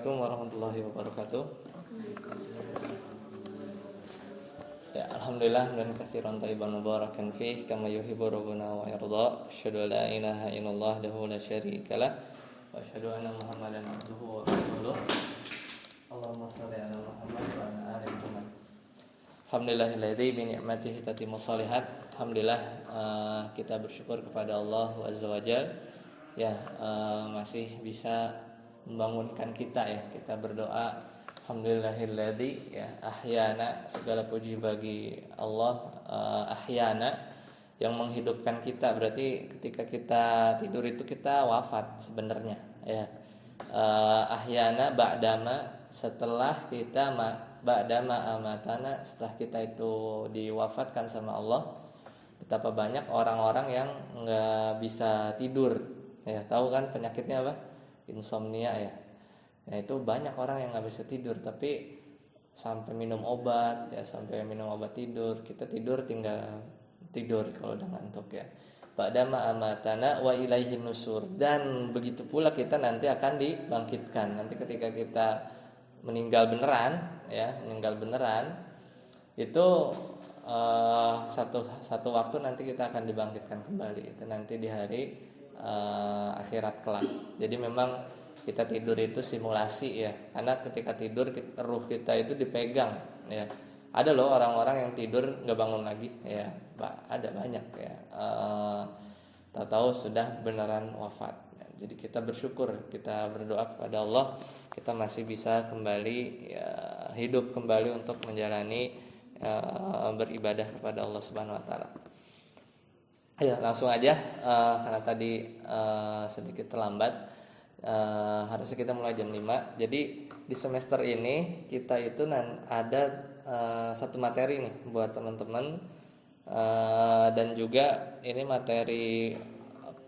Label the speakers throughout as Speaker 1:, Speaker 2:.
Speaker 1: Assalamualaikum warahmatullahi wabarakatuh. Ya, alhamdulillah dan katsiran thayyiban mubarakan fih kama yuhibbu rabbuna wa yarda. Asyhadu an la ilaha illallah wahdahu la syarikalah wa asyhadu anna Muhammadan abduhu wa rasuluh. Allahumma shalli ala Muhammad wa ala ali Muhammad. Alhamdulillahilladzi bi ni'matihi tatimmu shalihat. Alhamdulillah kita bersyukur kepada Allah Azza wa Jalla ya masih bisa membangunkan kita ya. Kita berdoa alhamdulillahilladzi ya ahyana, segala puji bagi Allah, ahyana yang menghidupkan kita. Berarti ketika kita tidur itu kita wafat sebenarnya ya. Ahyana ba'dama, setelah kita ba'dama amatana, setelah kita itu diwafatkan sama Allah. Betapa banyak orang-orang yang nggak bisa tidur ya. Tahu kan penyakitnya apa? Insomnia ya. Nah itu banyak orang yang nggak bisa tidur, tapi sampai minum obat ya, sampai minum obat tidur. Kita tidur tinggal tidur kalau udah ngantuk ya. Ba'dama amatana wa ilaihin nusur. Dan begitu pula kita nanti akan dibangkitkan. Nanti ketika kita meninggal beneran ya, meninggal beneran itu satu waktu nanti kita akan dibangkitkan kembali. Itu nanti di hari akhirat kelak. Jadi memang kita tidur itu simulasi ya, karena ketika tidur ruh kita itu dipegang ya. Ada loh orang-orang yang tidur nggak bangun lagi ya, ada banyak ya. Tahu-tahu sudah beneran wafat ya. Jadi kita bersyukur, kita berdoa kepada Allah, kita masih bisa kembali ya, hidup kembali untuk menjalani beribadah kepada Allah Subhanahu Wa Taala. Ya langsung aja karena tadi sedikit terlambat. Harusnya kita mulai jam 5. Jadi di semester ini kita itu ada satu materi nih buat teman-teman, dan juga ini materi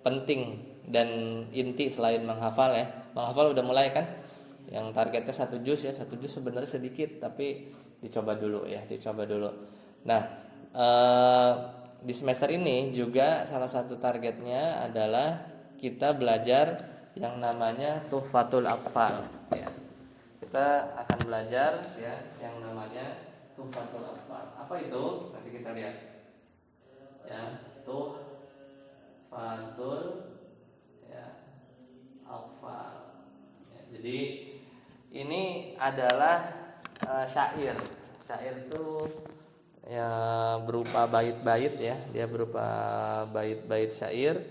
Speaker 1: penting dan inti selain menghafal ya. Menghafal udah mulai kan? Yang targetnya 1 juz ya. 1 juz sebenarnya sedikit, tapi dicoba dulu ya, dicoba dulu. Nah, di semester ini juga salah satu targetnya adalah kita belajar yang namanya Tuhfatul Atfal ya. Kita akan belajar ya yang namanya Tuhfatul Atfal. Apa itu? Nanti kita lihat. Ya, Tuhfatul ya Atfal. Ya, jadi ini adalah syair. Syair itu ya berupa bait-bait ya. Dia berupa bait-bait syair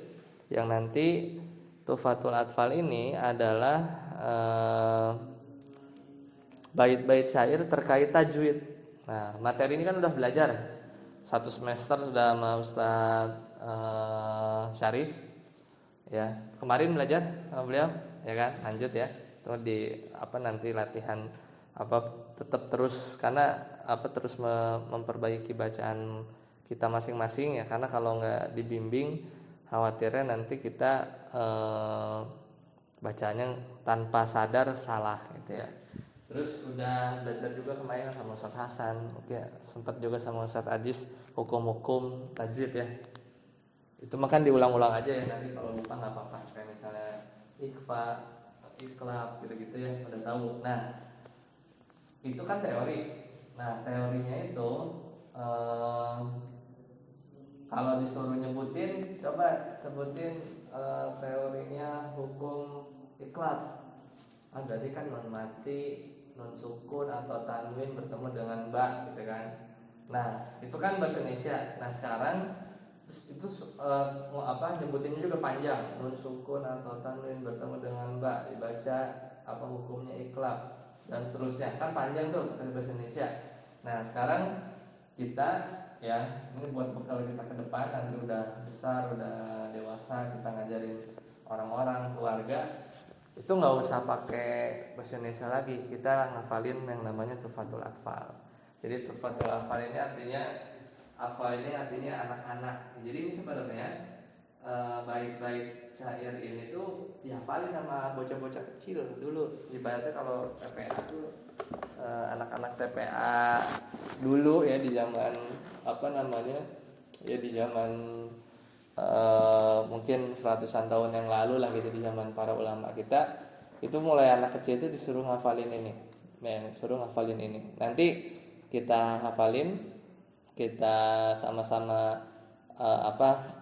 Speaker 1: yang nanti Tuhfatul Atfal ini adalah bait-bait syair terkait tajwid. Nah, materi ini kan udah belajar 1 semester sudah sama Ustaz Syarif ya. Kemarin belajar sama beliau ya kan, lanjut ya. Terus nanti latihan tetap terus, karena terus memperbaiki bacaan kita masing-masing ya, karena kalau nggak dibimbing khawatirnya nanti kita bacanya tanpa sadar salah gitu ya. Terus udah belajar juga kemarin sama Ustaz Hasan, ya, sempat juga sama Ustaz Ajis hukum-hukum tajwid ya. Itu makan diulang-ulang aja ya, nanti kalau lupa nggak apa-apa. Kayak misalnya ikhfa, ikhlab gitu-gitu ya, udah tahu. Nah, itu kan teori. Nah, teorinya itu kalau disuruh nyebutin, coba sebutin teorinya hukum iklab. Berarti kan nun mati, nun sukun atau tanwin bertemu dengan ba gitu kan. Nah, itu kan bahasa Indonesia. Nah, sekarang itu nyebutinnya juga panjang. Nun sukun atau tanwin bertemu dengan ba dibaca apa hukumnya iklab dan seterusnya. Kan panjang tuh bahasa Indonesia. Nah, sekarang kita ya, ini buat bekal kita ke depan, nanti udah besar, udah dewasa, kita ngajarin orang-orang, keluarga, itu nggak usah pakai bahasa Indonesia lagi, kita ngafalin yang namanya Tuhfatul Atfal. Jadi Tuhfatul Atfal ini artinya anak-anak. Jadi ini sebenarnya bait-bait syair ini tuh dihafalin sama bocah-bocah kecil dulu. Ibaratnya kalau TPA tuh anak-anak TPA dulu ya, di zaman di zaman mungkin 100-an tahun yang lalu lah gitu, di zaman para ulama kita Itu mulai anak kecil itu disuruh ngafalin ini, suruh ngafalin ini. Nanti kita hafalin, kita sama-sama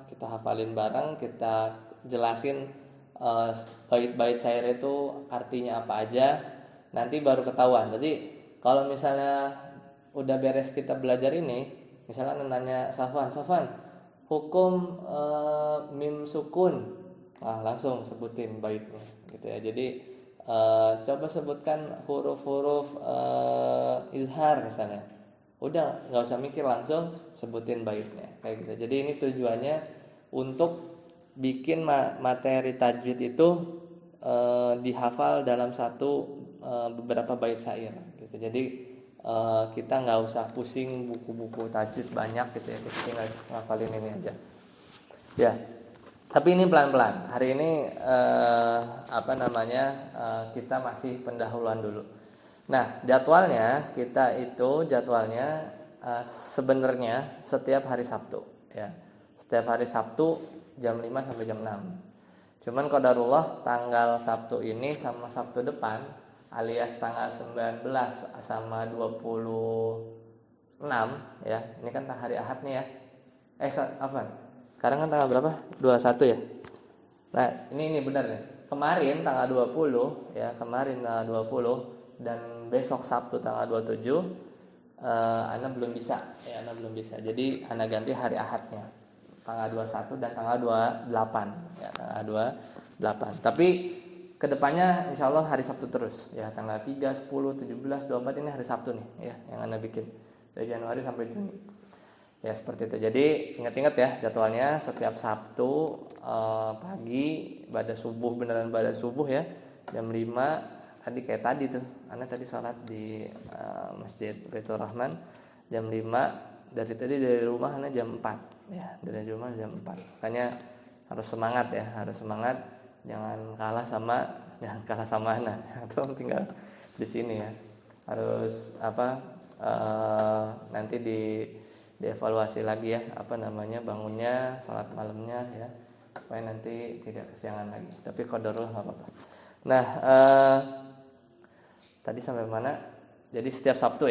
Speaker 1: kita hafalin bareng, kita jelasin bait-bait syair itu artinya apa aja. Nanti baru ketahuan. Jadi kalau misalnya udah beres kita belajar ini, misalnya nanya Safwan, hukum mim sukun, langsung sebutin baitnya, gitu ya. Jadi coba sebutkan huruf-huruf izhar misalnya. Udah nggak usah mikir, langsung sebutin baitnya kayak gitu. Jadi ini tujuannya untuk bikin materi tajwid itu dihafal dalam beberapa bait syair gitu. Jadi kita nggak usah pusing buku-buku tajwid banyak gitu ya, kita tinggal ngafalin ini aja ya. Tapi ini pelan-pelan. Hari ini kita masih pendahuluan dulu. Nah, jadwalnya sebenarnya setiap hari Sabtu ya. Setiap hari Sabtu jam 5 sampai jam 6. Cuman qadarullah tanggal Sabtu ini sama Sabtu depan alias tanggal 19 sama 26 ya. Ini kan hari Ahad nih ya. Sekarang kan tanggal berapa? 21 ya. Nah, ini benar nih. Kemarin tanggal 20 ya, tanggal 20 dan besok Sabtu tanggal 27 Ana belum bisa. Jadi Ana ganti hari Ahadnya. Tanggal 21 dan tanggal 28 ya, tanggal 28. Tapi kedepannya insya Allah hari Sabtu terus ya, tanggal 3, 10, 17, 24 ini hari Sabtu nih ya, yang Anda bikin dari Januari sampai Juni ya, seperti itu. Jadi ingat-ingat ya jadwalnya, setiap Sabtu pagi beneran pada subuh ya, jam 5 tadi kayak tadi tuh, Anda tadi sholat di Masjid Baitur Rahman jam 5, dari rumah Anda jam 4 ya, dari rumah jam 4. Makanya harus semangat, jangan kalah sama Anda atau tinggal di sini ya. Harus nanti dievaluasi lagi ya, bangunnya, sholat malamnya ya, supaya nanti tidak kesiangan lagi. Tapi qadarullah enggak apa-apa. Nah, tadi sampai mana? Jadi setiap Sabtu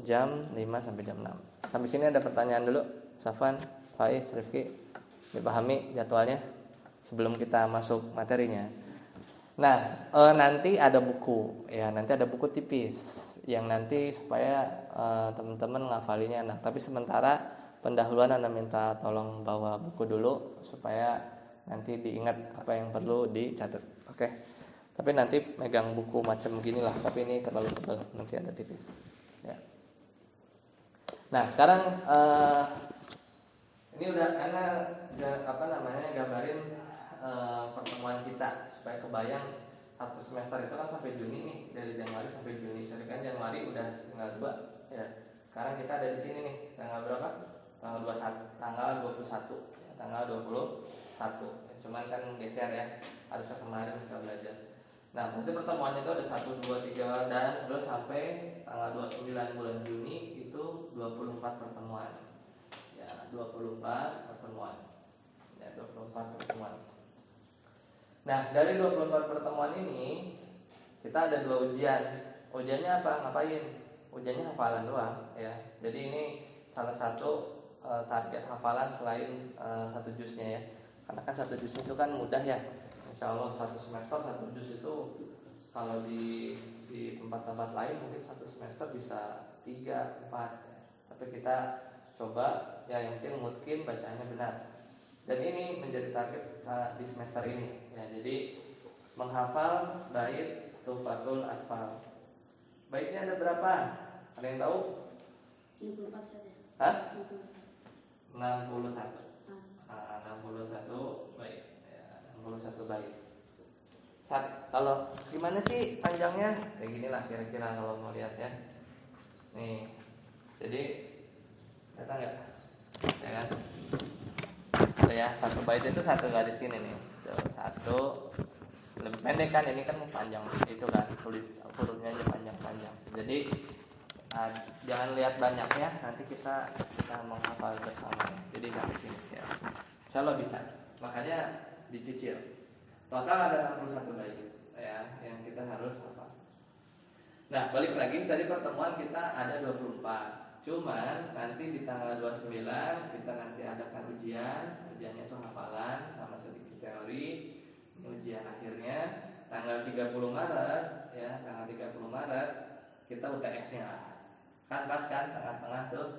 Speaker 1: jam 5 sampai jam 6. Sampai sini ada pertanyaan dulu? Safwan, Faiz, Rifki, dipahami jadwalnya sebelum kita masuk materinya. Nah, nanti ada buku ya, tipis yang nanti supaya teman-teman ngafalinya enak. Tapi sementara pendahuluan Anda minta tolong bawa buku dulu supaya nanti diingat apa yang perlu dicatat. Oke. Tapi nanti megang buku macam beginilah, tapi ini terlalu tebal, nanti ada tipis. Ya. Nah, sekarang ini udah karena gambarin pertemuan kita supaya kebayang satu semester itu kan sampai Juni nih, dari Januari sampai Juni. Sedangkan Januari udah tinggal 2 ya. Sekarang kita ada di sini nih, tanggal berapa? Tanggal 21 ya, tanggal 21. Cuman kan geser ya, harusnya kemarin kita belajar. Nah, berarti pertemuannya itu ada 1, 2, 3 dan seterusnya sampai tanggal 29 bulan Juni itu 24 pertemuan. Ya, 24 pertemuan. Nah, dari 24 pertemuan ini kita ada 2 ujian. Ujiannya apa? Ngapain? Ujiannya hafalan doang ya. Jadi ini salah satu target hafalan selain 1 juznya ya. Karena kan 1 juz itu kan mudah ya. Insya Allah 1 semester 1 juz itu kalau di tempat-tempat lain mungkin 1 semester bisa 3, 4 ya. Tapi kita coba ya, yang penting mungkin bacaannya benar. Dan ini menjadi target di semester ini ya. Jadi menghafal bait Tuhfatul Atfal. Baitnya ada berapa? Ada yang tahu?
Speaker 2: 64 saja.
Speaker 1: Hah? 61. 61 bait. Ya, 61 bait. Kalau gimana sih panjangnya? Kayak gini lah kira-kira kalau mau lihat ya. Nih. Jadi datang nggak? Ya kan? Tuh ya, 1 bait itu 1 garis gini nih. Tuh, 1 lebih pendek kan, ini kan panjang itu kan, tulis hurufnya aja panjang-panjang. Jadi jangan lihat banyaknya, nanti kita menghafal bersama. Jadi dari sini ya. Insyaallah bisa. Makanya dicicil. Total ada 61 bait. ya yang kita harus hafal. Nah, balik lagi tadi pertemuan kita ada 24. Cuman nanti di tanggal 29 kita nanti adakan ujiannya itu hafalan sama sedikit teori. Ini ujian akhirnya tanggal 30 Maret ya, tanggal 30 Maret kita UTS-nya. Kan pas kan tengah-tengah tuh.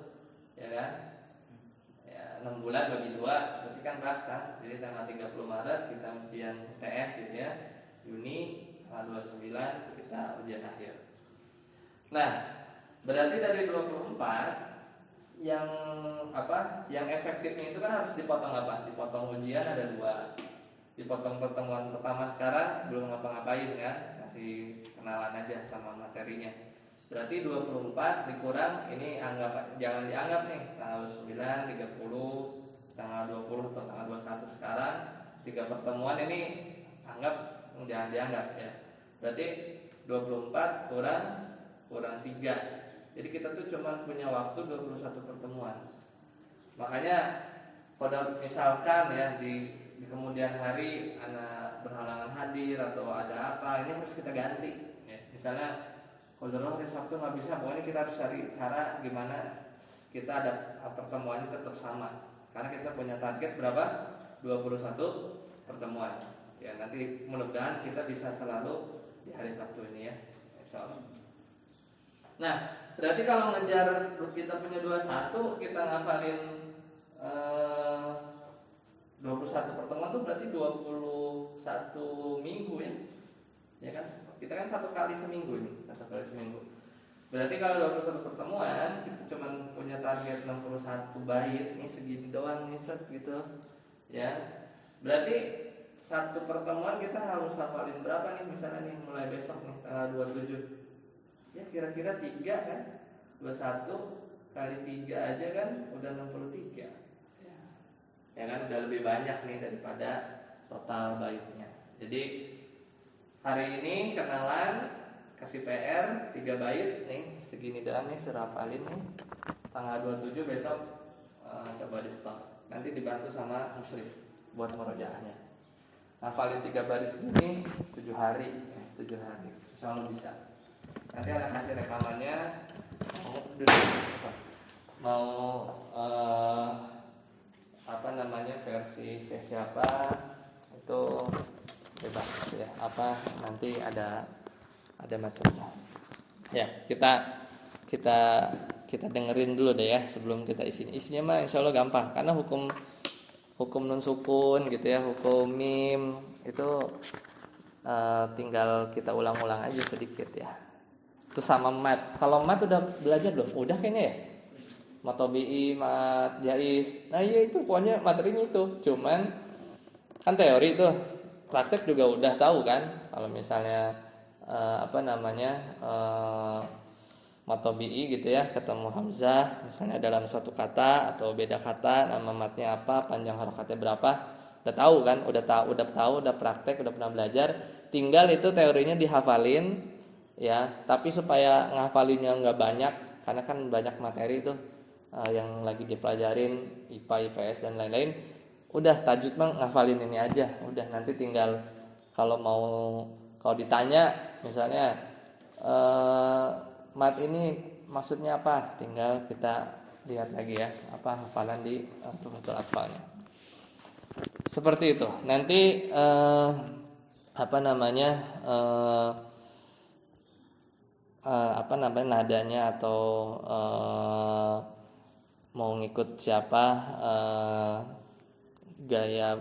Speaker 1: Ya kan? Ya, 6 bulan bagi 2 berarti kan pas kan. Jadi tanggal 30 Maret kita ujian UTS gitu ya. Juni tanggal 29 kita ujian akhir. Nah, berarti dari 24 yang yang efektifnya itu kan harus dipotong apa? Dipotong ujian ada 2. Dipotong pertemuan pertama sekarang belum ngapa-ngapain kan, masih kenalan aja sama materinya. Berarti 24 dikurang ini jangan dianggap nih tanggal 9, 30, tanggal 20 atau tanggal 21 sekarang 3 pertemuan ini jangan dianggap ya. Berarti 24 kurang 3. Jadi kita tuh cuma punya waktu 21 pertemuan. Makanya pada misalkan ya di kemudian hari anak berhalangan hadir atau ada apa, ini harus kita ganti ya. Misalnya kalau hari Sabtu nggak bisa, pokoknya kita harus cari cara gimana kita ada pertemuannya tetap sama. Karena kita punya target berapa? 21 pertemuan. Ya, nanti mudah-mudahan kita bisa selalu di hari Sabtu ini ya. Insyaallah. Nah, berarti kalau ngejar kita punya 21, kita ngafalin 21 pertemuan itu berarti 21 minggu ya. Ya kan, kita kan 1 kali seminggu nih, 1 kali seminggu. Berarti kalau 21 pertemuan kita cuma punya target 61 bait, nih segini doang nih set gitu. Ya. Berarti 1 pertemuan kita harus hafalin berapa nih misalnya nih mulai besok nih tanggal 27. Ya kira-kira 3 kan. 21 kali 3 aja kan udah 63. Ya kan udah lebih banyak nih daripada total baitnya. Jadi hari ini kenalan, kasih PR 3 bait nih, segini doang nih suruh hafalin nih. Tanggal 27 besok coba di stop. Nanti dibantu sama musyrif buat murojaahnya. Hafalin 3 baris ini 7 hari, 7 hari. Insyaallah bisa. Nanti anak kasih rekamannya mau versi siapa itu bebas ya, nanti ada macamnya. Ya, kita dengerin dulu deh ya sebelum kita isinya mah insyaallah gampang karena hukum nun sukun gitu ya, hukum mim itu tinggal kita ulang-ulang aja sedikit ya. Itu sama mat. Kalau mat udah belajar belum? Udah kayaknya ya. Mat tabi'i, mat jais. Nah, iya itu pokoknya materinya itu. Cuman kan teori tuh. Praktek juga udah tahu kan. Kalau misalnya mat tabi'i gitu ya, ketemu hamzah misalnya dalam satu kata atau beda kata, nama matnya apa, panjang harokatnya berapa. Udah tahu kan? Udah praktek, udah pernah belajar. Tinggal itu teorinya dihafalin. Ya, tapi supaya ngafalinnya nggak banyak, karena kan banyak materi itu yang lagi dipelajarin IPA, IPS dan lain-lain. Udah tajwid mah ngafalin ini aja. Udah nanti tinggal kalau ditanya misalnya mat ini maksudnya apa, tinggal kita lihat lagi ya apa hafalan di betul hafalnya. Seperti itu. Nanti nadanya atau mau ngikut siapa, gaya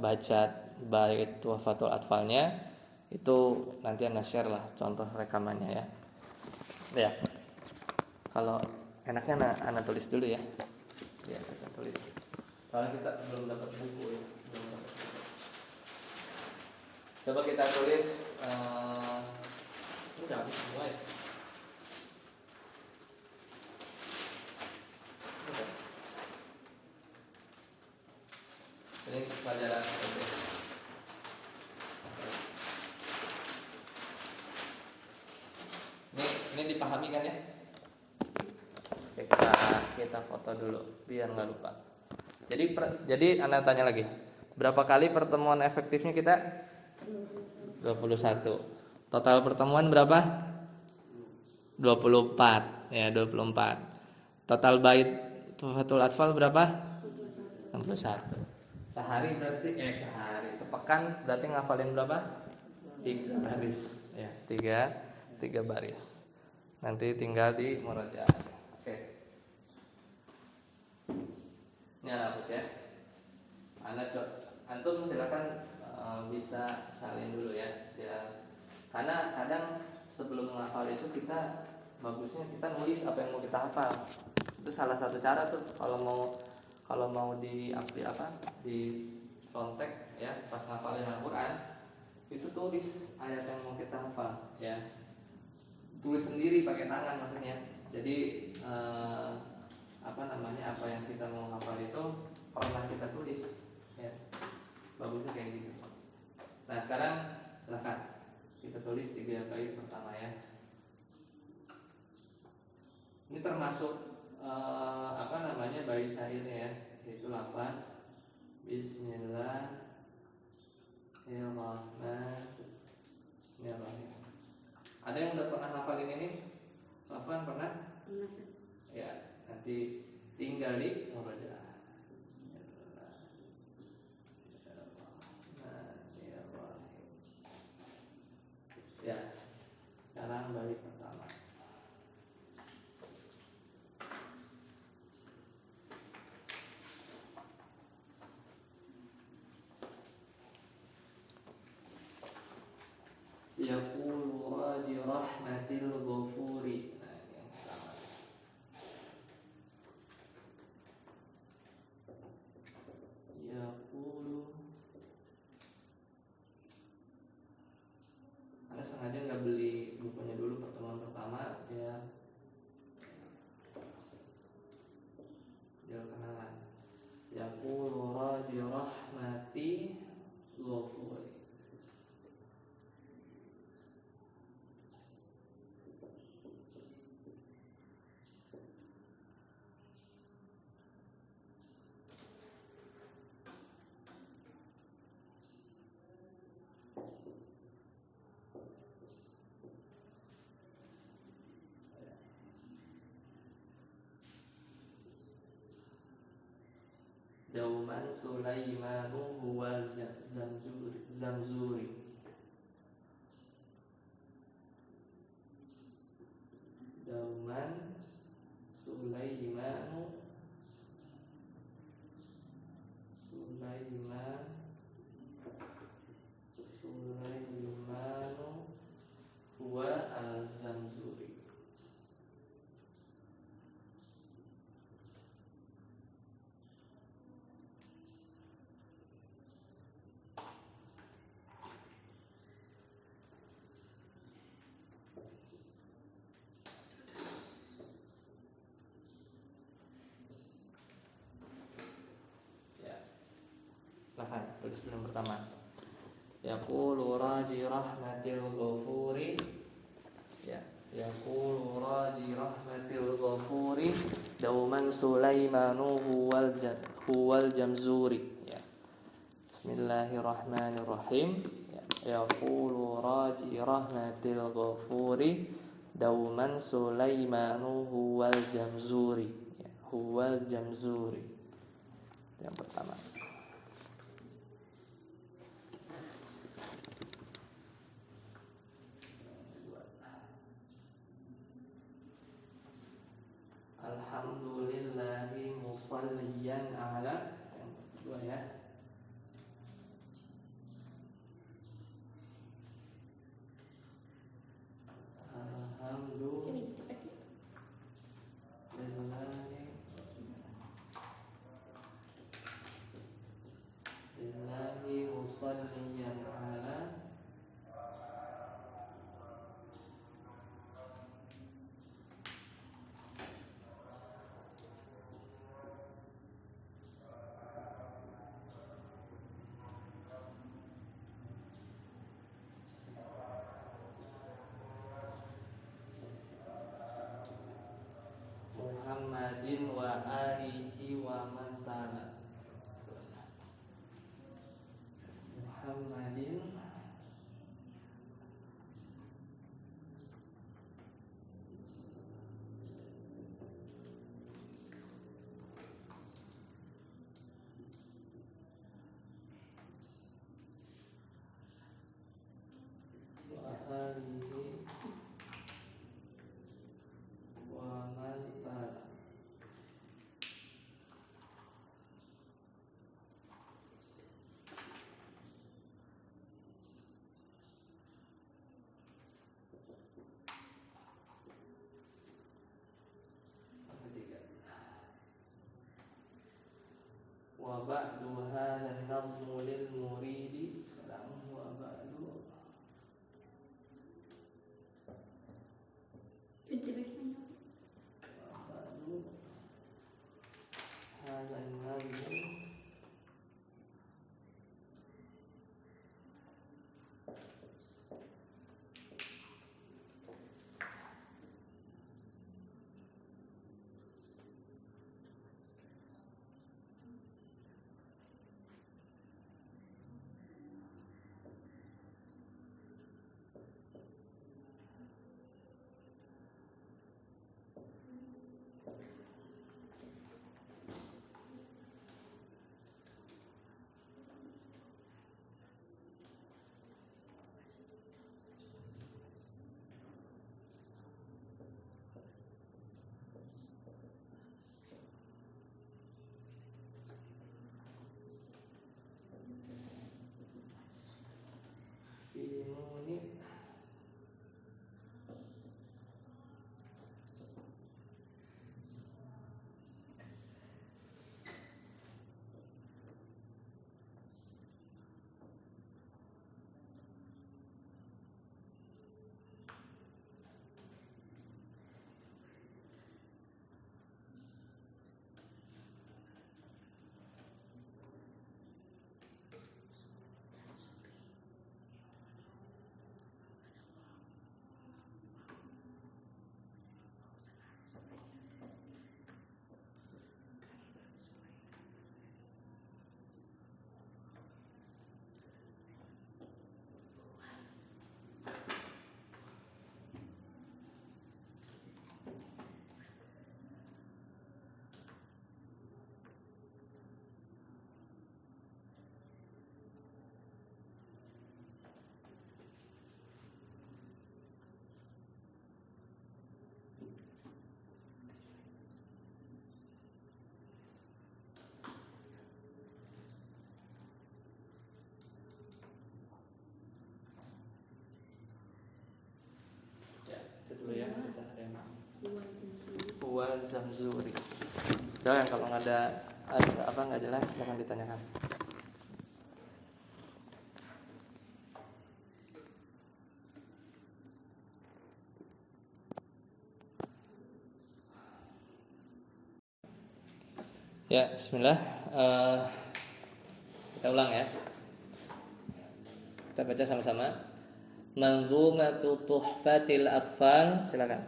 Speaker 1: baca bait wafatul atfalnya itu nanti Anda share lah contoh rekamannya ya. Ya. Kalau enaknya Anda tulis dulu ya. Ya, kita tulis. Soalnya kita belum dapat buku ya. Coba kita tulis udah habis semua ya. Ini pelajaran ini dipahami kan ya? Oke, kita foto dulu biar nggak lupa. Jadi Anda tanya lagi, berapa kali pertemuan efektifnya kita? 21. Total pertemuan berapa? 24. Ya, 24. Total bait Tuhfatul Atfal berapa? 61. Sepekan berarti ngafalin berapa? 3 baris. Ya, 3 baris. Nanti tinggal di murajaah. Oke. Ini hapus ya. Antum silakan bisa salin dulu ya. Karena kadang sebelum menghafal itu kita bagusnya kita nulis apa yang mau kita hafal. Itu salah satu cara tuh kalau mau di kontek ya pas ngafalin Al-Qur'an itu tulis ayat yang mau kita hafal ya. Tulis sendiri pakai tangan maksudnya. Jadi apa yang kita mau hafal itu pernah kita tulis ya. Bagusnya kayak gitu. Nah, sekarang silakan kita tulis 3 bait pertama ya. Ini termasuk bait syairnya ya, yaitu lafaz Bismillahirrahmanirrahim. Ada yang udah pernah hafalin ini? Safwan pernah?
Speaker 2: Pernah, Ustaz.
Speaker 1: Ya, nanti tinggal di murajaah. Bismillahirrahmanirrahim. Ya, sekarang bait pertama. Yaqulu raji rahmatil ghafuri. Nah, yang pertama. Yaqulu. Anda sengaja nggak beli bukunya dulu pertemuan pertama biar kenalan. Yaqulu raji rahmati ghafuri. Dauman Sulaimanu huwal zamzuri. Dauman Sulaimanu huwa al-zamzuri. Silahkan tulis yang pertama. Yaqulu raji rahmatil ghafuri. Ya, yaqulu raji rahmatil ghafuri dauman Sulaimanu huwal jamzuri. Ya. Bismillahirrahmanirrahim. Ya, yaqulu raji rahmatil ghafuri dauman Sulaimanu huwal jamzuri. Ya, huwal jamzuri. Yang pertama. Alhamdulillahi musalliyan ala. Yang kedua ya. Alhamdulillahi musalliyan ala Muhammadin wa alihi wa man tala. alihi wa man tala. Wa ba'du hadzal nadmu lil muridi. Sekarang wa ba'du wa ba'du hadzal nadmu Finuni. Dulu ya, kita ada yang Huwa Zamzuri. Jangan kalau nggak ada apa nggak jelas silahkan ditanyakan. Ya, Bismillah. Kita ulang ya. Kita baca sama-sama. Manzumatu Tuhfatil Atfal. Silakan.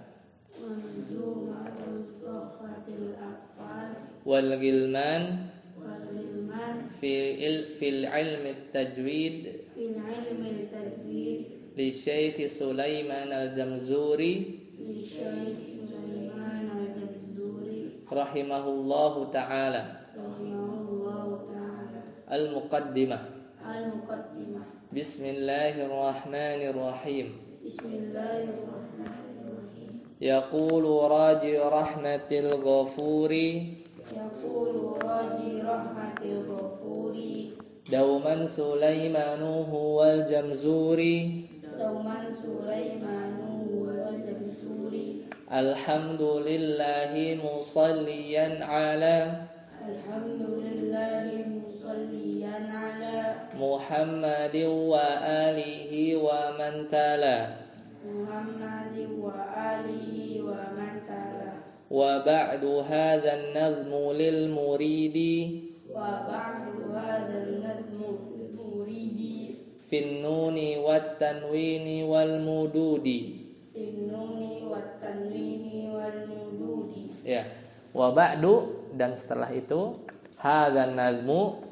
Speaker 2: Manzumatu Tuhfatil Atfal
Speaker 1: Wal Gilman
Speaker 2: wal Ilman
Speaker 1: fil ilmi tajwid
Speaker 2: fil ilmi tajwid
Speaker 1: li Syekh Sulaiman Al-Jamzuri
Speaker 2: li Syekh Sulaiman Al-Jamzuri
Speaker 1: rahimahullahu taala.
Speaker 2: rahimahullahu ta'ala.
Speaker 1: Al-Muqaddimah.
Speaker 2: Al-Muqaddimah.
Speaker 1: Bismillahirrahmanirrahim.
Speaker 2: Bismillahirrahmanirrahim.
Speaker 1: Yaqulu raji rahmatil ghafuri
Speaker 2: Yaqulu raji rahmatil ghafuri
Speaker 1: dauman Sulaimanu huwal jamzuri
Speaker 2: dauman Sulaimanu wal Jamzuri.
Speaker 1: alhamdulillahi musalliyan ala
Speaker 2: Alhamdulillahi musalliyan ala
Speaker 1: Muhammadin wa alihi wa man tala.
Speaker 2: Muhammadin wa alihi wa man tala.
Speaker 1: Wa ba'du hadzal nazmu lil muridi
Speaker 2: Wa ba'du hadzal nadmu lil muridi
Speaker 1: fin nuni wat tanwini wal mududi.
Speaker 2: bin nuni wat tanwini wal mududi.
Speaker 1: Ya. Wa ba'du, dan setelah itu hadzal nazmu,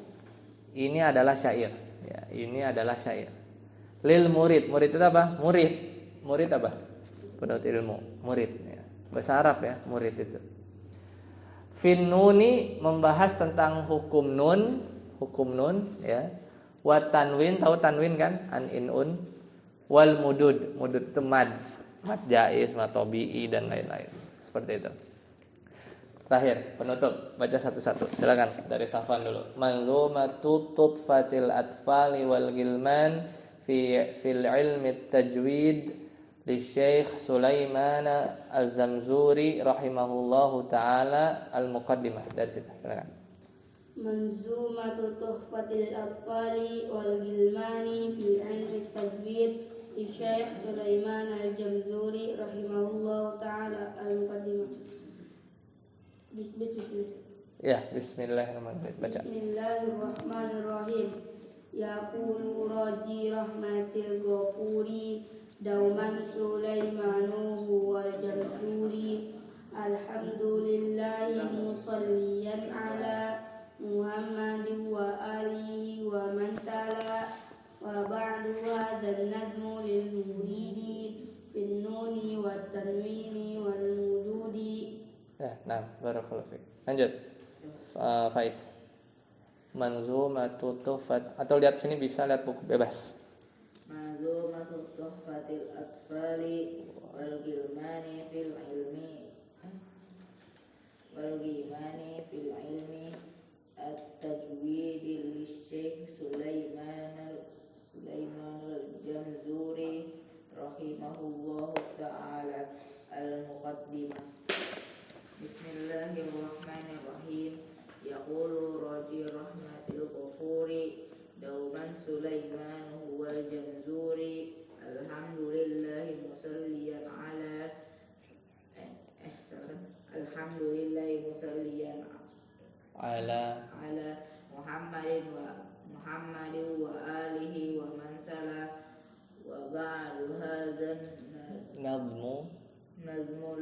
Speaker 1: ini adalah syair. Ya, ini adalah syair. Lil murid. Murid itu apa? Murid. Murid apa? Penuntut ilmu. Murid. Ya. Bahasa Arab ya, murid itu. Fin nuni membahas tentang hukum nun, ya. Wa tanwin, tahu tanwin kan? An in un. Wal mudud, mudud itu mad jaiz, mad tabi'i dan lain-lain. Seperti itu. Terakhir, penutup, baca satu-satu. Silakan dari Safwan dulu. Manzumatu tutfatil atfali wal gilman fil ilmi tajwid li Syekh Sulaiman Al-Zamzuri rahimahullahu taala al-muqaddimah. Dari situ, silakan.
Speaker 2: Manzumatu tuhfatil atfali wal gilmani fi ilmi tajwid li Syekh Sulaiman Al-Jamzuri rahimahullahu taala al-muqaddimah.
Speaker 1: Ya, bismillahirrahmanirrahim. Baca.
Speaker 2: Bismillahirrahmanirrahim. Yaqulu raji rahmatil ghafuri dauman Sulaimanu wal jamzuri. Alhamdulillahi musalliyan ala Muhammadin wa alihi wa man tala. Wa ba'du hadzal nadmu lil muridi bin nuni wat tanwini wal mududi.
Speaker 1: Ya, nah, barakallahu fiik. Lanjut. Faiz. Manzumatu tuhfat, atau lihat sini bisa lihat buku bebas.
Speaker 3: Manzumatu tuhfatil atfali wal gilmani fil ilmi at-tajwid li Syekh Sulaiman al-Jamzuri rahimahullahu ta'ala al-muqaddimah. Bismillahirrahmanirrahim. Yaqulu raji rahmatil ghafuri dauman Sulaiman wal jamzuri. Alhamdulillahi musalliyan ala Alhamdulillahi musalliyan
Speaker 1: Ala
Speaker 3: Muhammadin wa alihi wa man tala. Wa ba'du hadzal nazmu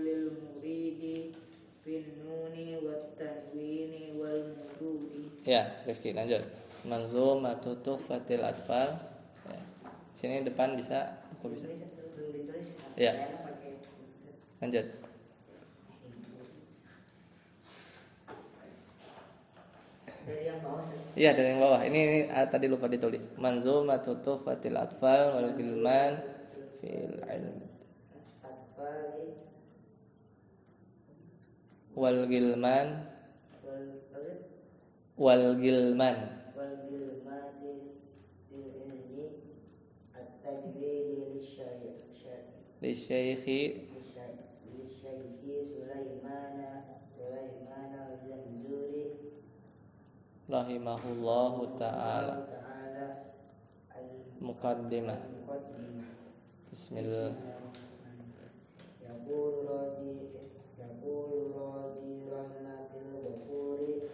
Speaker 3: lil muridi fin nuni wat tanwini wal mududi.
Speaker 1: Ya, Rifki, lanjut. Manzumatu tuhfatil atfal. Ya. Sini depan bisa, buku bisa. Ya. Lanjut.
Speaker 3: Dari yang bawah.
Speaker 1: Iya, dari yang bawah. Ini tadi lupa ditulis. Manzumatu tuhfatil atfal wal gilman fil ilmi. Wal gilman li Syekhi Sulaiman al-Jamzuri rahimahullahu ta'ala muqaddimah. Bismillah.
Speaker 3: Yaqulu raji rahmatil ghafuri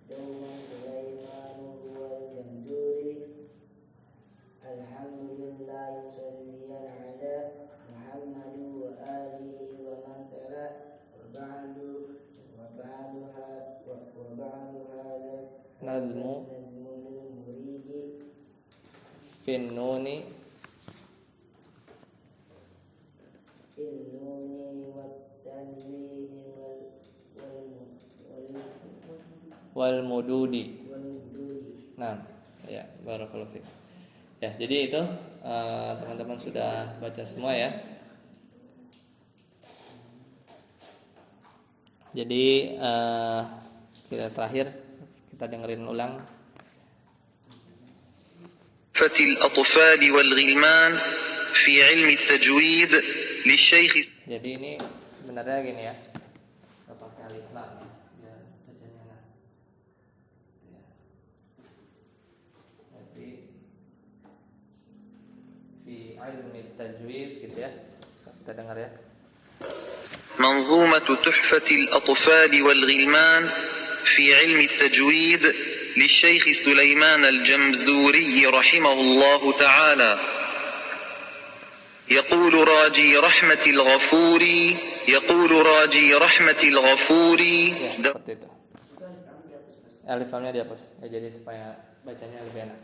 Speaker 3: dauman Sulaiman wal jamzuri. Alhamdulillahi musalliyan ala Muhammadin wa alihi wa man tala. Wa ba'du hadha
Speaker 1: Nazmu
Speaker 3: lil muridi
Speaker 1: fin nuni
Speaker 3: wat tanwini
Speaker 1: wal mududi.
Speaker 3: wal mududi.
Speaker 1: Nah, ya, barakallahu fiik. Ya, jadi itu teman-teman sudah baca semua ya. Jadi kita terakhir kita dengerin ulang.
Speaker 4: Fatil atfal wal ghilman fi ilmi tajwid li Syekh.
Speaker 1: Jadi ini sebenarnya gini ya. Kita pakai alif lam ya. Biar bacanya enak. Ya. Jadi fi ilmi tajwid gitu ya. Kita dengar ya.
Speaker 4: منظومة تحفة الأطفال والغلمان في علم التجويد للشيخ سليمان الجمزوري رحمه الله تعالى. يقول راجي رحمة الغفور
Speaker 1: Ya, seperti itu. Alif lamnya dihapus. Ya, jadi supaya bacanya lebih enak.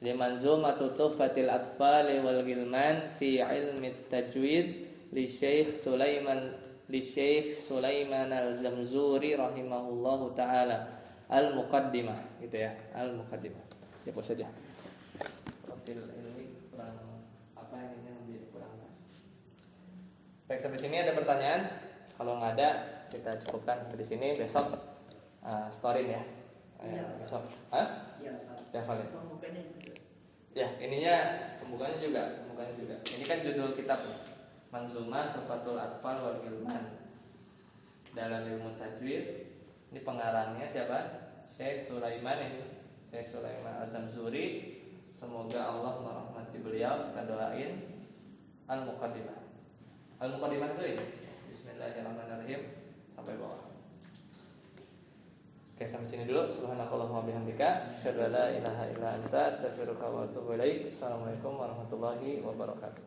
Speaker 1: Jadi manzumatu tuhfatil atfali wal gilman fi ilmi tajwid li Syekh Sulaiman Al-Zamzuri rahimahullahu taala al-muqaddimah gitu ya, al-muqaddimah. Ya, pos saja. Profil ilmi kurang apa yang ini lebih kurang pas. Baik, sampai sini ada pertanyaan? Kalau nggak ada, kita cukupkan sampai di sini. Besok storyin ya.
Speaker 3: Iya.
Speaker 1: Besok. Hah?
Speaker 3: Ya, Pak.
Speaker 1: Udah valid.
Speaker 3: Pembukanya juga.
Speaker 1: Ya, ininya pembukanya juga. Ini kan judul kitab Manzumah Tuhfatul Atfal wal Gilman dalam ilmu tajwid. Ini pengarangnya siapa? Syekh Sulaiman ini. Syekh Sulaiman Al-Zamzuri. Semoga Allah merahmati beliau. Kita doain. Al-Muqaddimah. Al-Muqaddimah itu ini. Bismillahirrahmanirrahim sampai bawah. Oke, sampai sini dulu. Subhanakallahumma bihamdika asyhadu an la ilaha illa anta astaghfiruka wa atubu ilaik. Assalamualaikum warahmatullahi wabarakatuh.